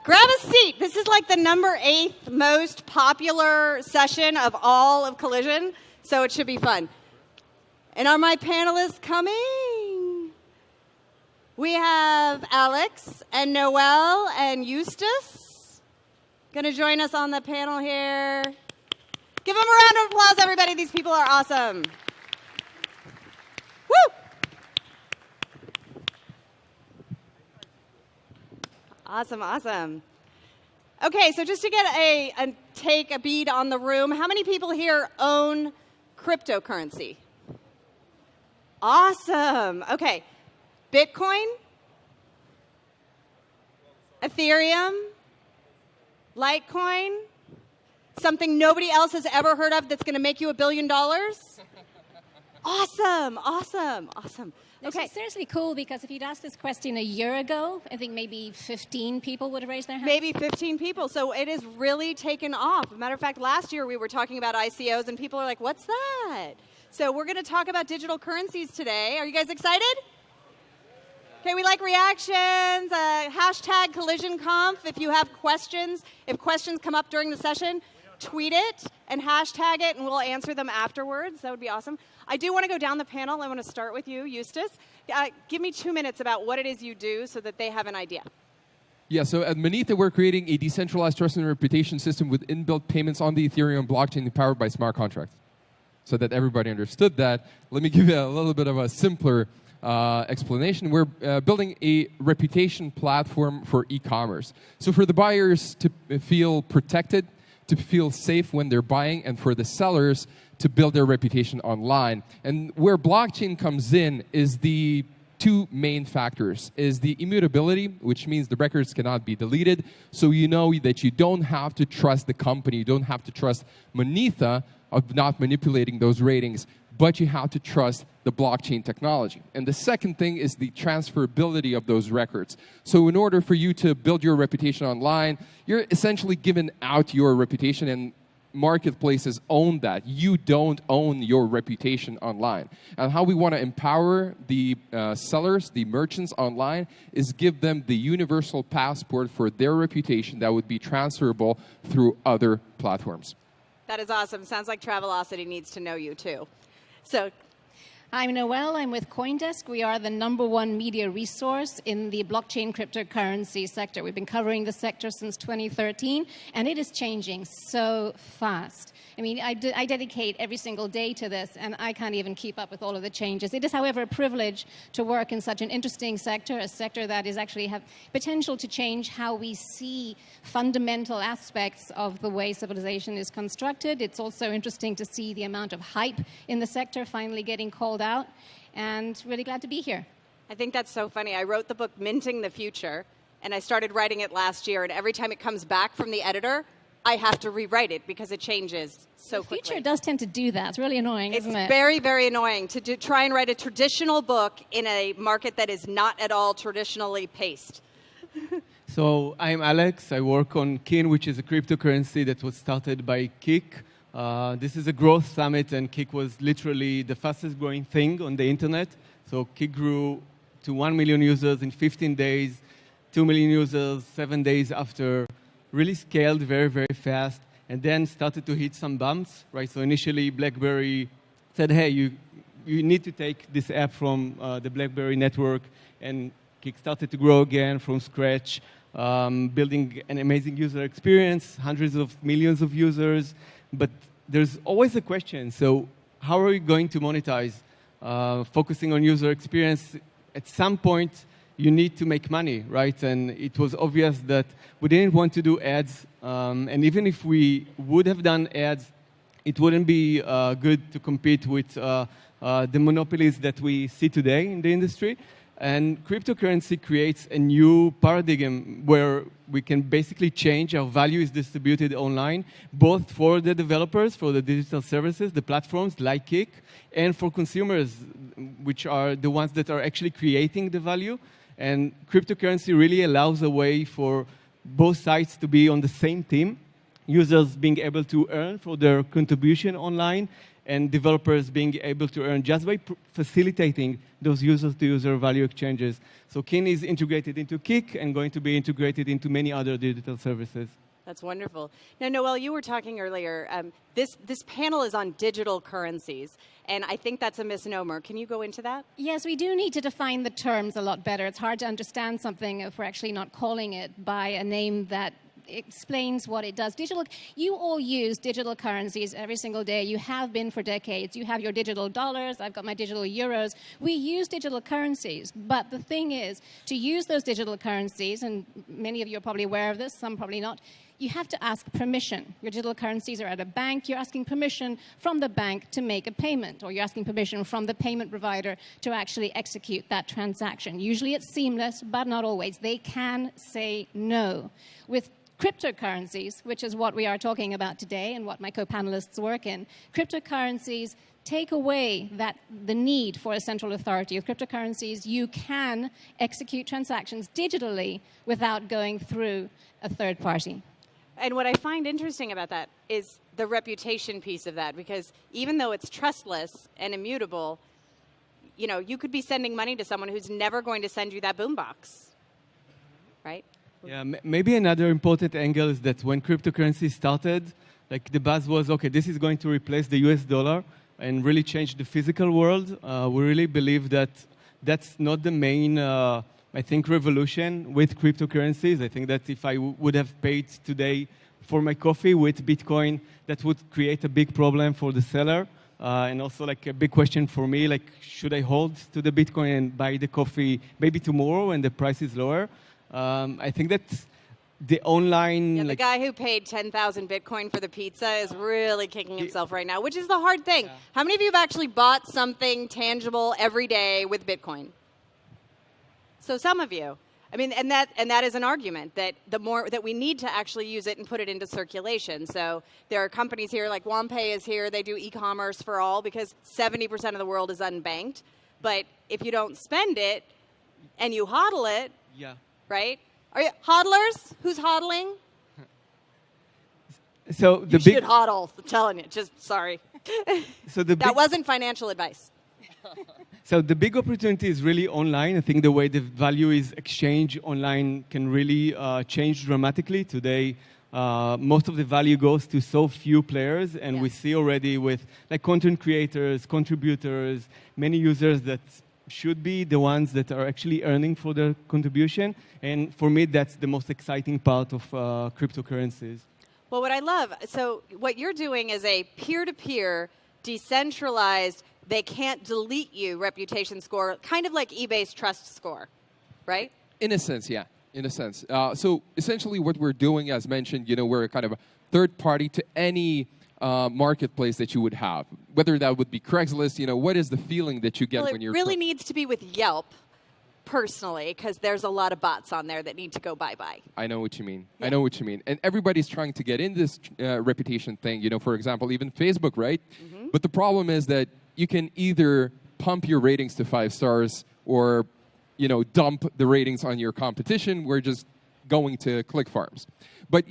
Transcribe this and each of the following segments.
Grab a seat. This is like the number 8th most popular session of all of Collision, so it should be fun. And are my panelists coming? We have Alex and Noelle and Justas going to join us on the panel here. Give them a round of applause, everybody. These people are awesome. Woo! Awesome, awesome. Okay, so just to get take a beat on the room, how many people here own cryptocurrency? Awesome. Okay. Bitcoin? Ethereum? Litecoin? Something nobody else has ever heard of that's going to make you $1 billion? Awesome, awesome, awesome. Okay. It's seriously cool because if you'd asked this question a year ago, I think maybe 15 people would have raised their hands. Maybe 15 people. So it has really taken off. As a matter of fact, last year we were talking about ICOs and people are like, what's that? So we're going to talk about digital currencies today. Are you guys excited? Okay, we like reactions. Hashtag CollisionConf if you have questions. If questions come up during the session, tweet it and hashtag it, and we'll answer them afterwards. That would be awesome. I do want to go down the panel. I want to start with you, Justas. Give me 2 minutes about what it is you do so that they have an idea. Yeah, so at Monetha, we're creating a decentralized trust and reputation system with inbuilt payments on the Ethereum blockchain powered by smart contracts. So that everybody understood that, let me give you a little bit of a simpler explanation. We're building a reputation platform for e-commerce. So for the buyers to feel protected, to feel safe when they're buying, and for the sellers to build their reputation online. And where blockchain comes in is the two main factors, is the immutability, which means the records cannot be deleted, so you know that you don't have to trust the company, you don't have to trust Monetha of not manipulating those ratings, but you have to trust the blockchain technology. And the second thing is the transferability of those records. So in order for you to build your reputation online, you're essentially giving out your reputation, and marketplaces own that. You don't own your reputation online. And how we want to empower the sellers, the merchants online, is give them the universal passport for their reputation that would be transferable through other platforms. That is awesome. Sounds like Travelocity needs to know you, too. So, I'm Noelle. I'm with CoinDesk. We are the #1 media resource in the blockchain cryptocurrency sector. We've been covering the sector since 2013, and it is changing so fast. I mean, I dedicate every single day to this, and I can't even keep up with all of the changes. It is, however, a privilege to work in such an interesting sector, a sector that is actually have potential to change how we see fundamental aspects of the way civilization is constructed. It's also interesting to see the amount of hype in the sector finally getting called out, and really glad to be here. I think that's so funny. I wrote the book Minting the Future, and I started writing it last year, and every time it comes back from the editor, I have to rewrite it because it changes so quickly. The future does tend to do that. It's really annoying, isn't it? It's very, very annoying to try and write a traditional book in a market that is not at all traditionally paced. So I'm Alex. I work on Kin, which is a cryptocurrency that was started by Kik. This is a growth summit, and Kik was literally the fastest growing thing on the internet. So Kik grew to 1 million users in 15 days, 2 million users 7 days after. Really scaled very, very fast, and then started to hit some bumps, right? So initially, BlackBerry said, hey, you need to take this app from the BlackBerry network, and Kik started to grow again from scratch, building an amazing user experience, hundreds of millions of users. But there's always a question, so how are we going to monetize? Focusing on user experience, at some point, you need to make money, right? And it was obvious that we didn't want to do ads. And even if we would have done ads, it wouldn't be good to compete with the monopolies that we see today in the industry. And cryptocurrency creates a new paradigm where we can basically change how value is distributed online, both for the developers, for the digital services, the platforms like Kik, and for consumers, which are the ones that are actually creating the value. And cryptocurrency really allows a way for both sides to be on the same team, users being able to earn for their contribution online, and developers being able to earn just by facilitating those user-to-user value exchanges. So Kin is integrated into Kik and going to be integrated into many other digital services. That's wonderful. Now, Noelle, you were talking earlier. This panel is on digital currencies, and I think that's a misnomer. Can you go into that? Yes, we do need to define the terms a lot better. It's hard to understand something if we're actually not calling it by a name that explains what it does. You all use digital currencies every single day. You have been for decades. You have your digital dollars. I've got my digital euros. We use digital currencies. But the thing is, to use those digital currencies, and many of you are probably aware of this, some probably not, you have to ask permission. Your digital currencies are at a bank. You're asking permission from the bank to make a payment, or you're asking permission from the payment provider to actually execute that transaction. Usually it's seamless, but not always. They can say no. With cryptocurrencies, which is what we are talking about today and what my co-panelists work in, cryptocurrencies take away the need for a central authority. With cryptocurrencies, you can execute transactions digitally without going through a third party. And what I find interesting about that is the reputation piece of that, because even though it's trustless and immutable, you could be sending money to someone who's never going to send you that boombox, right? Yeah, maybe another important angle is that when cryptocurrency started, like the buzz was, okay, this is going to replace the US dollar and really change the physical world. We really believe that that's not the main, revolution with cryptocurrencies. I think that if I would have paid today for my coffee with Bitcoin, that would create a big problem for the seller. And also like a big question for me, like, should I hold to the Bitcoin and buy the coffee maybe tomorrow when the price is lower? I think that the online... Yeah, the guy who paid 10,000 Bitcoin for the pizza is really kicking himself right now, which is the hard thing. Yeah. How many of you have actually bought something tangible every day with Bitcoin? So some of you. I mean, and that is an argument that that we need to actually use it and put it into circulation. So there are companies here, like WampPay is here. They do e-commerce for all because 70% of the world is unbanked. But if you don't spend it and you hodl it, yeah. Right? Are you hodlers? Who's hodling? So you should hodl. I'm telling you. Just sorry. So that wasn't financial advice. So the big opportunity is really online. I think the way the value is exchanged online can really change dramatically. Today, most of the value goes to so few players, and we see already with like content creators, contributors, many users that should be the ones that are actually earning for their contribution. And for me, that's the most exciting part of cryptocurrencies. Well, what I love, so what you're doing is a peer-to-peer, decentralized, they can't delete you reputation score, kind of like eBay's trust score, right? In a sense, yeah. In a sense. So essentially what we're doing, as mentioned, we're kind of a third party to any marketplace that you would have, whether that would be Craigslist. What is the feeling that you get when you're... It really needs to be with Yelp, personally, because there's a lot of bots on there that need to go bye-bye. I know what you mean. Yeah. I know what you mean. And everybody's trying to get in this reputation thing, for example, even Facebook, right? Mm-hmm. But the problem is that you can either pump your ratings to 5 stars or, dump the ratings on your competition. We're just going to click farms. But,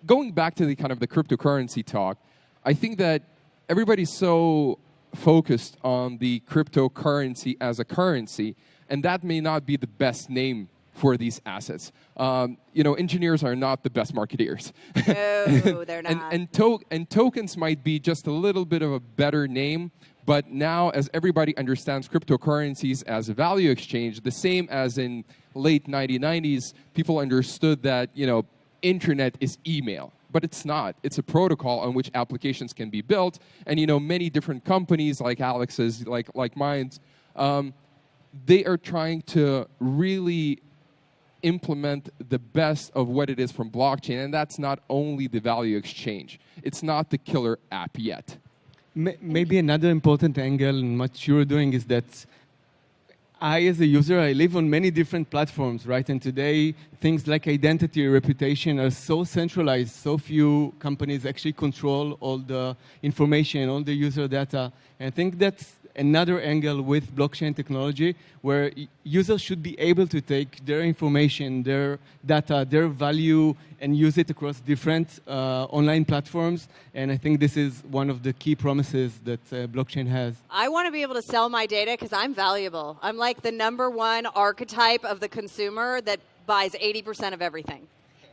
going back to the kind of the cryptocurrency talk, I think that everybody's so focused on the cryptocurrency as a currency, and that may not be the best name for these assets. Engineers are not the best marketeers. No, they're not. And tokens might be just a little bit of a better name, but now as everybody understands cryptocurrencies as a value exchange, the same as in late 1990s, people understood that, internet is email. But it's not. It's a protocol on which applications can be built. And, many different companies like Alex's, like mine's, they are trying to really implement the best of what it is from blockchain. And that's not only the value exchange. It's not the killer app yet. Maybe another important angle in what you're doing is that I, as a user, I live on many different platforms, right? And today, things like identity, reputation are so centralized. So few companies actually control all the information, all the user data. And I think that's another angle with blockchain technology, where users should be able to take their information, their data, their value, and use it across different online platforms. And I think this is one of the key promises that blockchain has. I want to be able to sell my data because I'm valuable. I'm like the #1 archetype of the consumer that buys 80% of everything.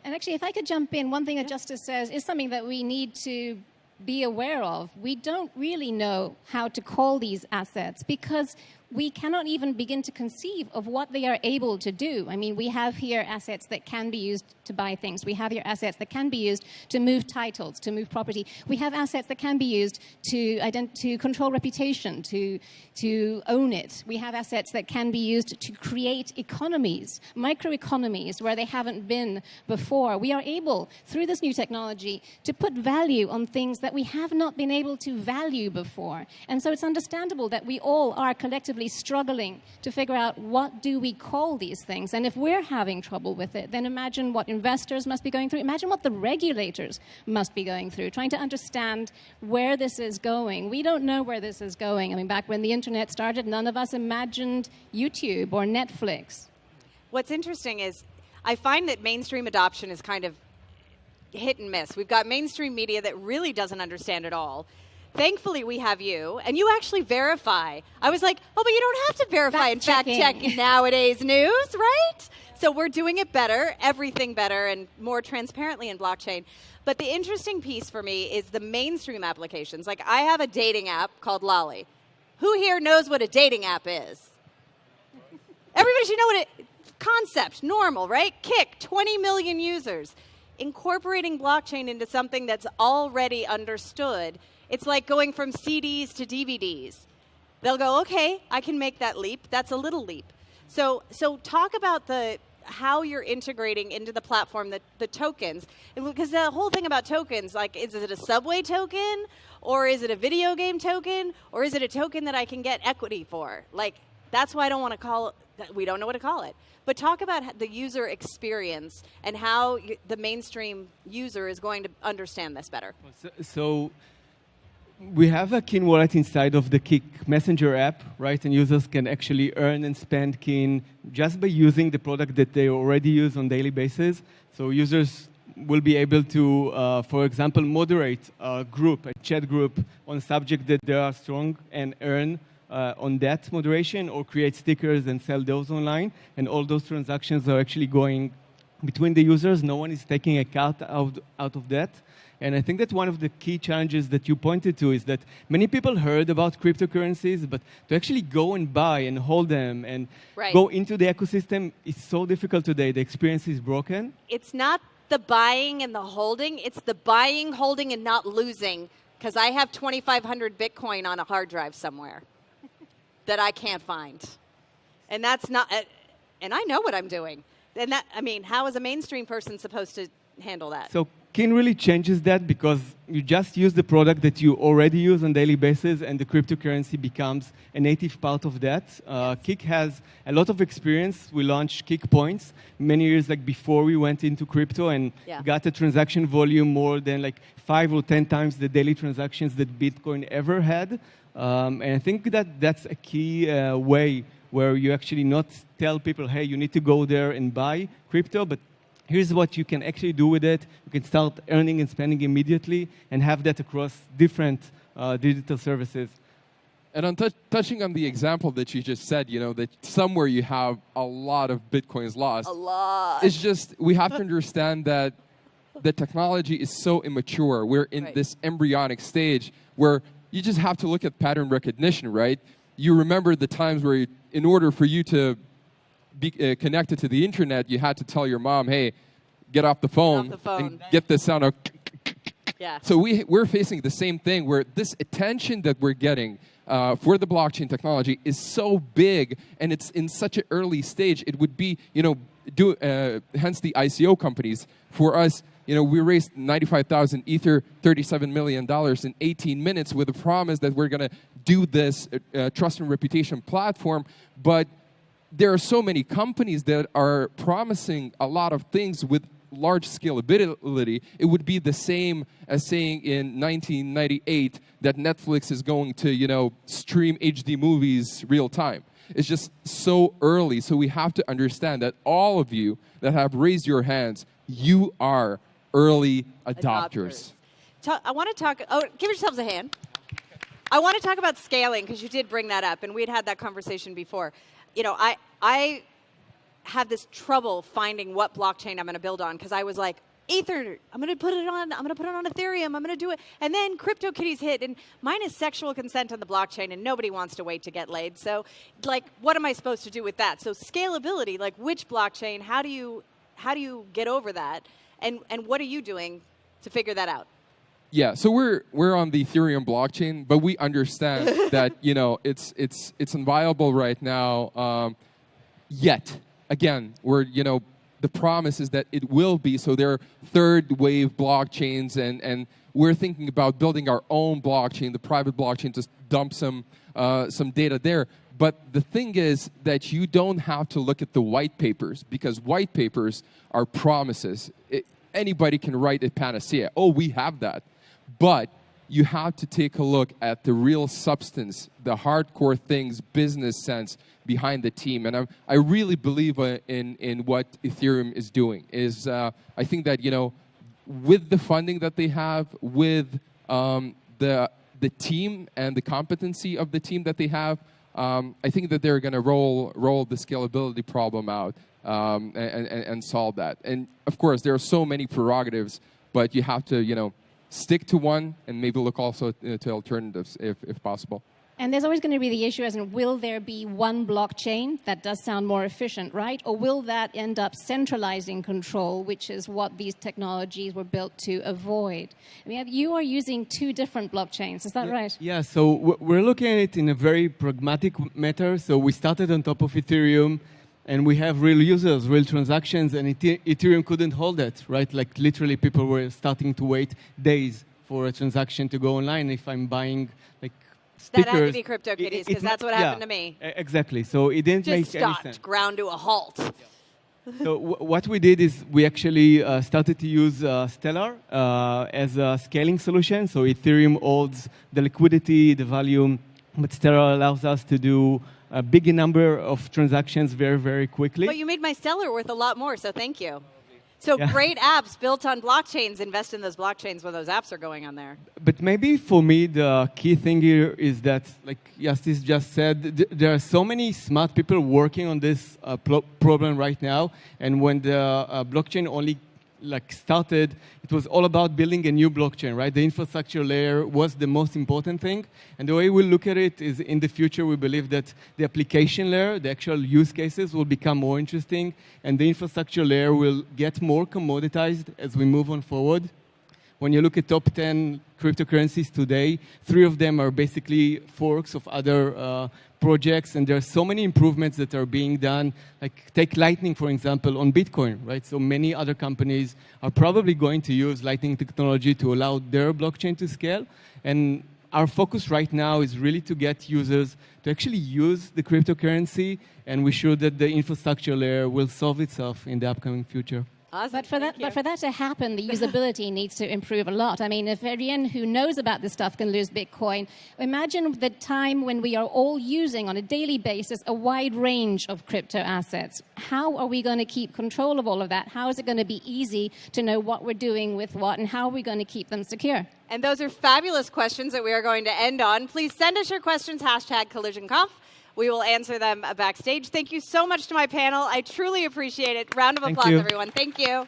And actually, if I could jump in, one thing that Justas says is something that we need to be aware of. We don't really know how to call these assets because we cannot even begin to conceive of what they are able to do. I mean, we have here assets that can be used to buy things. We have here assets that can be used to move titles, to move property. We have assets that can be used to control reputation, to own it. We have assets that can be used to create economies, microeconomies, where they haven't been before. We are able, through this new technology, to put value on things that we have not been able to value before. And so it's understandable that we all are collectively struggling to figure out what do we call these things. And if we're having trouble with it, then imagine what investors must be going through. Imagine what the regulators must be going through, trying to understand where this is going. We don't know where this is going. I mean, back when the internet started, none of us imagined YouTube or Netflix. What's interesting is I find that mainstream adoption is kind of hit and miss. We've got mainstream media that really doesn't understand it all. Thankfully, we have you, and you actually verify. I was like, oh, but you don't have to verify and fact-check nowadays news, right? So we're doing it better, everything better, and more transparently in blockchain. But the interesting piece for me is the mainstream applications. Like, I have a dating app called Lolly. Who here knows what a dating app is? Everybody should know what it... Concept, normal, right? Kik, 20 million users. Incorporating blockchain into something that's already understood, it's like going from CDs to DVDs. They'll go, okay, I can make that leap. That's a little leap. So talk about how you're integrating into the platform the tokens. Because the whole thing about tokens, like, is it a subway token? Or is it a video game token? Or is it a token that I can get equity for? Like, that's why I don't want to call it, we don't know what to call it. But talk about the user experience and how the mainstream user is going to understand this better. So we have a Kin wallet inside of the Kik Messenger app, right? And users can actually earn and spend Kin just by using the product that they already use on a daily basis. So users will be able to, for example, moderate a group, a chat group on a subject that they are strong and earn on that moderation, or create stickers and sell those online. And all those transactions are actually going between the users. No one is taking a cut out of that. And I think that one of the key challenges that you pointed to is that many people heard about cryptocurrencies, but to actually go and buy and hold them and go into the ecosystem is so difficult today. The experience is broken. It's not the buying and the holding. It's the buying, holding, and not losing, because I have 2,500 Bitcoin on a hard drive somewhere that I can't find. And that's not, and I know what I'm doing. And that, I mean, how is a mainstream person supposed to handle that? So Kin really changes that, because you just use the product that you already use on a daily basis, and the cryptocurrency becomes a native part of that. Kik has a lot of experience. We launched Kik Points many years before we went into crypto, and got a transaction volume more than 5 or 10 times the daily transactions that Bitcoin ever had. And I think that that's a key way where you actually not tell people, hey, you need to go there and buy crypto, but here's what you can actually do with it. You can start earning and spending immediately and have that across different digital services. And on touching on the example that you just said, that somewhere you have a lot of Bitcoins lost. A lot. It's just, we have to understand that the technology is so immature. We're in this embryonic stage where you just have to look at pattern recognition, right? You remember the times where in order for you to be connected to the internet, you had to tell your mom, hey, get off the phone, and get the sound of So we're facing the same thing, where this attention that we're getting for the blockchain technology is so big, and it's in such an early stage. It would be, hence the ICO companies. For us, we raised 95,000 Ether, $37 million in 18 minutes with a promise that we're going to do this trust and reputation platform. But there are so many companies that are promising a lot of things with large scalability. It would be the same as saying in 1998 that Netflix is going to, stream HD movies real time. It's just so early. So we have to understand that all of you that have raised your hands, you are early adopters. I want to talk. Oh, give yourselves a hand. I want to talk about scaling because you did bring that up, and we'd had that conversation before. I have this trouble finding what blockchain I'm going to build on because I was like, Ether, I'm going to put it on Ethereum, I'm going to do it. And then CryptoKitties hit, and mine is sexual consent on the blockchain, and nobody wants to wait to get laid. So, what am I supposed to do with that? So scalability, which blockchain, how do you get over that? And what are you doing to figure that out? Yeah, so we're on the Ethereum blockchain, but we understand that it's inviolable right now. Yet, again, the promise is that it will be. So there are third wave blockchains, and we're thinking about building our own blockchain, the private blockchain, to dump some data there. But the thing is that you don't have to look at the white papers, because white papers are promises. Anybody can write a panacea. Oh, we have that. But you have to take a look at the real substance, the hardcore things, business sense behind the team. And I really believe in what Ethereum is doing. I think that, with the funding that they have, with the team and the competency of the team that they have, I think that they're going to roll the scalability problem out and solve that. And of course, there are so many prerogatives, but you have to, stick to one and maybe look also to alternatives if possible. And there's always going to be the issue as in, will there be one blockchain? That does sound more efficient, right? Or will that end up centralizing control, which is what these technologies were built to avoid? I mean, you are using two different blockchains, is that right? Yeah, so we're looking at it in a very pragmatic matter. So we started on top of Ethereum, and we have real users, real transactions, and Ethereum couldn't hold that, right? Literally, people were starting to wait days for a transaction to go online. If I'm buying, stickers, that had to be CryptoKitties, because that's what happened to me. Exactly. So it didn't make any sense. Just ground to a halt. So what we did is we actually started to use Stellar as a scaling solution. So Ethereum holds the liquidity, the volume, but Stellar allows us to do a big number of transactions very, very quickly. But you made my Stellar worth a lot more, so thank you. So great apps built on blockchains, invest in those blockchains when those apps are going on there. But maybe for me, the key thing here is that, like Justas just said, there are so many smart people working on this problem right now. And when the blockchain only started, it was all about building a new blockchain, right? The infrastructure layer was the most important thing. And the way we look at it is, in the future, we believe that the application layer, the actual use cases, will become more interesting, and the infrastructure layer will get more commoditized as we move on forward. When you look at top 10 cryptocurrencies today, 3 of them are basically forks of other projects, and there are so many improvements that are being done. Take Lightning, for example, on Bitcoin, right? So many other companies are probably going to use Lightning technology to allow their blockchain to scale. And our focus right now is really to get users to actually use the cryptocurrency, and we're sure that the infrastructure layer will solve itself in the upcoming future. Awesome. But for that to happen, the usability needs to improve a lot. I mean, if Adryenn, who knows about this stuff, can lose Bitcoin, imagine the time when we are all using on a daily basis a wide range of crypto assets. How are we going to keep control of all of that? How is it going to be easy to know what we're doing with what, and how are we going to keep them secure? And those are fabulous questions that we are going to end on. Please send us your questions, #CollisionConf. We will answer them backstage. Thank you so much to my panel. I truly appreciate it. Round of applause, everyone. Thank you.